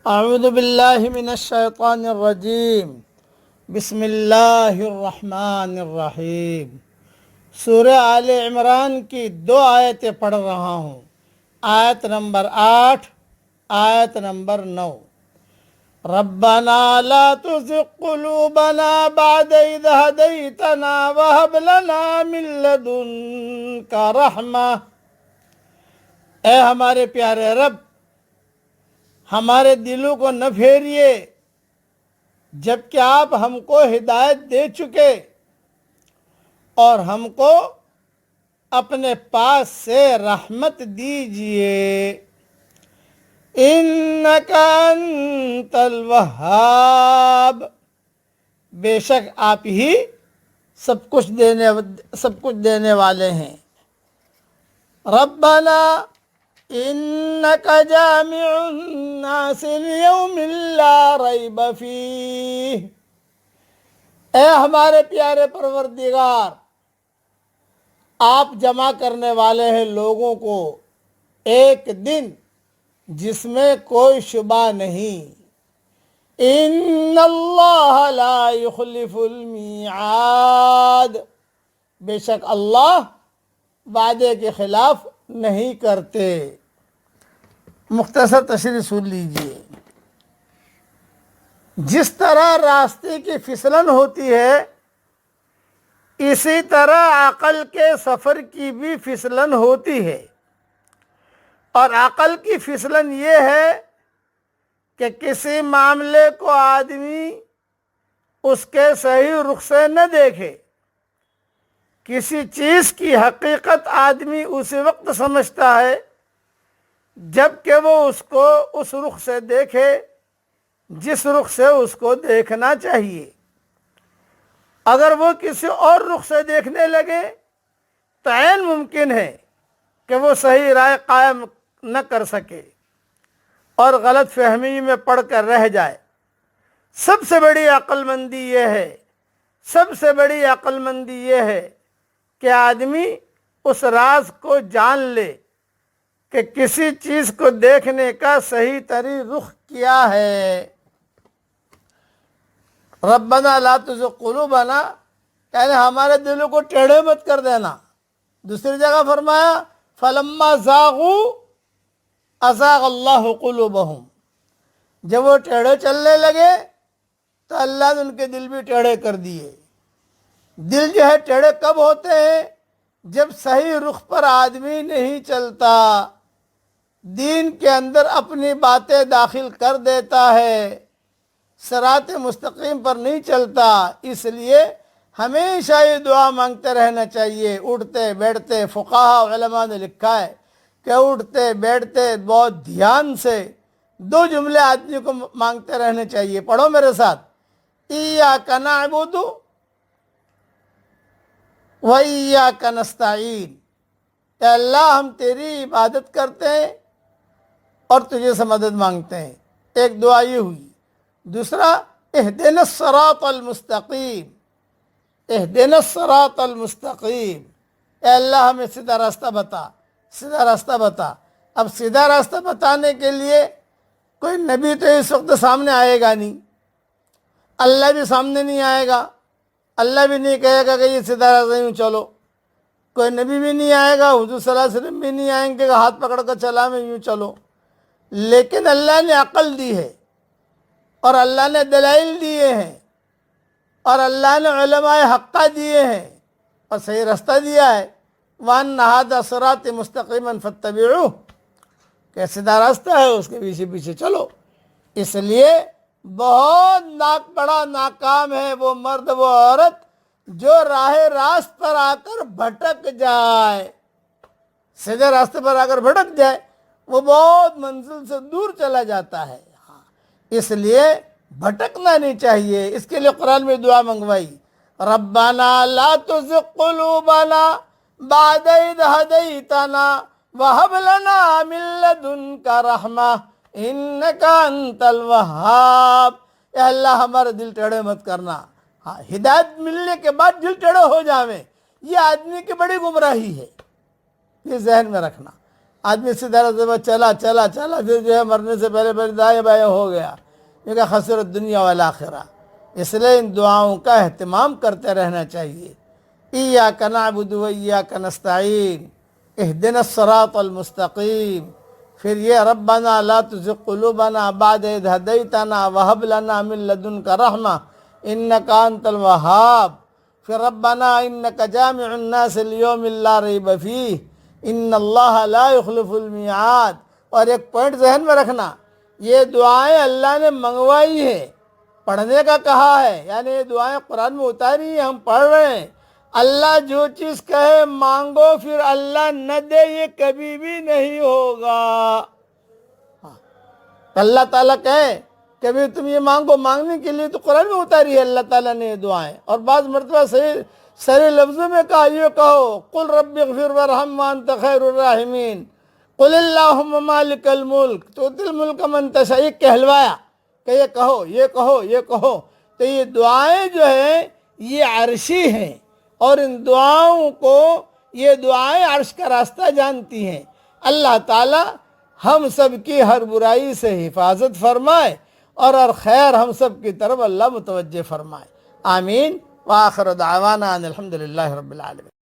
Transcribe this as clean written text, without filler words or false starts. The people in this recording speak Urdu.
اعوذ باللہ من الشیطان الرجیم بسم اللہ الرحمن الرحیم۔ سورہ آل عمران کی 2 آیتیں پڑھ رہا ہوں، آیت نمبر 8، آیت نمبر 9۔ ربنا لا تزغ قلوبنا بعد إذ هديتنا وهب لنا من لدنك رحمة۔ اے ہمارے پیارے رب، ہمارے دلوں کو نہ پھیریے جبکہ آپ ہم کو ہدایت دے چکے اور ہم کو اپنے پاس سے رحمت دیجئے۔ انک انت الوہاب، بے شک آپ ہی سب کچھ دینے والے ہیں۔ ربنا انک جامع الناس لیوم لا ریب فیہ، اے ہمارے پیارے پروردگار، آپ جمع کرنے والے ہیں لوگوں کو ایک دن جس میں کوئی شبہ نہیں۔ ان اللہ لا یخلف المیعاد، بے شک اللہ وعدے کے خلاف نہیں کرتے۔ مختصر تشریح سن لیجئے۔ جس طرح راستے کی پھسلن ہوتی ہے، اسی طرح عقل کے سفر کی بھی پھسلن ہوتی ہے، اور عقل کی پھسلن یہ ہے کہ کسی معاملے کو آدمی اس کے صحیح رخ سے نہ دیکھے۔ کسی چیز کی حقیقت آدمی اسی وقت سمجھتا ہے جب کہ وہ اس کو اس رخ سے دیکھے جس رخ سے اس کو دیکھنا چاہیے۔ اگر وہ کسی اور رخ سے دیکھنے لگے تو عین ممکن ہے کہ وہ صحیح رائے قائم نہ کر سکے اور غلط فہمی میں پڑ کر رہ جائے۔ سب سے بڑی عقل مندی یہ ہے کہ آدمی اس راز کو جان لے کہ کسی چیز کو دیکھنے کا صحیح تری رخ کیا ہے۔ ربنا لا تزغ قلوبنا، یعنی ہمارے دلوں کو ٹیڑھے مت کر دینا۔ دوسری جگہ فرمایا فلما زاغوا ازاغ اللہ قلوبہم، جب وہ ٹیڑھے چلنے لگے تو اللہ نے ان کے دل بھی ٹیڑھے کر دیے۔ دل جو ہے ٹیڑھے کب ہوتے ہیں؟ جب صحیح رخ پر آدمی نہیں چلتا، دین کے اندر اپنی باتیں داخل کر دیتا ہے، صراط مستقیم پر نہیں چلتا۔ اس لیے ہمیشہ یہ دعا مانگتے رہنا چاہیے، اٹھتے بیٹھتے۔ فقہاء علماء نے لکھا ہے کہ اٹھتے بیٹھتے بہت دھیان سے 2 جملے آدمی کو مانگتے رہنے چاہیے۔ پڑھو میرے ساتھ، ایاک نعبد وَإِيَّاكَ نَسْتَعِينُ، اے اللہ ہم تیری عبادت کرتے ہیں اور تجھے سے مدد مانگتے ہیں۔ ایک دعا یہ ہوئی۔ دوسرا اہدنا الصراط المستقیم، اہدنا الصراط المستقیم، اے اللہ ہمیں سیدھا راستہ بتا۔ اب سیدھا راستہ بتانے کے لیے کوئی نبی تو اس وقت سامنے آئے گا نہیں، اللہ بھی سامنے نہیں آئے گا، اللہ بھی نہیں کہے گا کہ یہ سیدھا راستہ یوں چلو، کوئی نبی بھی نہیں آئے گا، حضور صلی اللہ علیہ وسلم بھی نہیں آئیں گے کہ ہاتھ پکڑ کر چلا میں یوں چلو۔ لیکن اللہ نے عقل دی ہے اور اللہ نے دلائل دیے ہیں اور اللہ نے علماء حقہ دیے ہیں اور صحیح راستہ دیا ہے۔ وَأَنَّ هَذَا صِرَاطِ مُسْتَقِيمًا فَاتَّبِعُوهُ، کہ سیدھا راستہ ہے، اس کے پیچھے پیچھے چلو۔ اس لیے بہت بڑا ناکام ہے وہ مرد وہ عورت جو راہ راست پر آ کر بھٹک جائے۔ سیدھے راستے پر آ کر بھٹک جائے، وہ بہت منزل سے دور چلا جاتا ہے۔ اس لیے بھٹکنا نہیں چاہیے۔ اس کے لیے قرآن میں دعا منگوائی، ربنا لا تزغ قلوبنا بعد إذ هديتنا وهب لنا من لدنك رحمة انك انت الوهاب، اے اللہ ہمارے دل ٹیڑھے مت کرنا۔ ہدایت ملنے کے بعد دل ٹیڑھے ہو جاویں، یہ آدمی کی بڑی گمراہی ہے، یہ ذہن میں رکھنا۔ آدمی سے درجہ چلا چلا چلا پھر جو ہے مرنے سے پہلے پہلے دائیں بائیں ہو گیا، یہ کہ خسر الدنیا والآخرہ۔ اس لیے ان دعاؤں کا اہتمام کرتے رہنا چاہیے۔ ایاک نعبد و ایاک نستعین اہدنا الصراط المستقیم، پھر یہ ربنا لا تزغ قلوبنا بعد اذ ہدیتنا وہب لنا من لدنک رحمہ انک انت الوہاب، پھر ربنا انک جامع الناس لیوم لا ریب فیہ ان اللہ لا یخلف المیعاد۔ اور ایک پوائنٹ ذہن میں رکھنا، یہ دعائیں اللہ نے منگوائی ہے، پڑھنے کا کہا ہے، یعنی یہ دعائیں قرآن میں اتاری ہیں، ہم پڑھ رہے ہیں۔ اللہ جو چیز کہے مانگو پھر اللہ نہ دے، یہ کبھی بھی نہیں ہوگا۔ اللہ تعالیٰ کہے کبھی تم یہ مانگو، مانگنے کے لیے تو قرآن میں اتاری ہے اللہ تعالیٰ نے یہ دعائیں، اور بعض مرتبہ صحیح لفظوں میں کہا، یہ کہو قل رب اغفر وارحم وانت خیر الراحمین، قل اللہم مالک الملک تؤتی الملک من تشاء، یہ کہلوایا کہ یہ کہو یہ کہو یہ کہو۔ تو یہ دعائیں جو ہیں یہ عرشی ہیں، اور ان دعاؤں کو، یہ دعائیں عرش کا راستہ جانتی ہیں۔ اللہ تعالی ہم سب کی ہر برائی سے حفاظت فرمائے اور ہر خیر ہم سب کی طرف اللہ متوجہ فرمائے، آمین۔ وآخر دعوانا ان الحمد للہ رب العالمین۔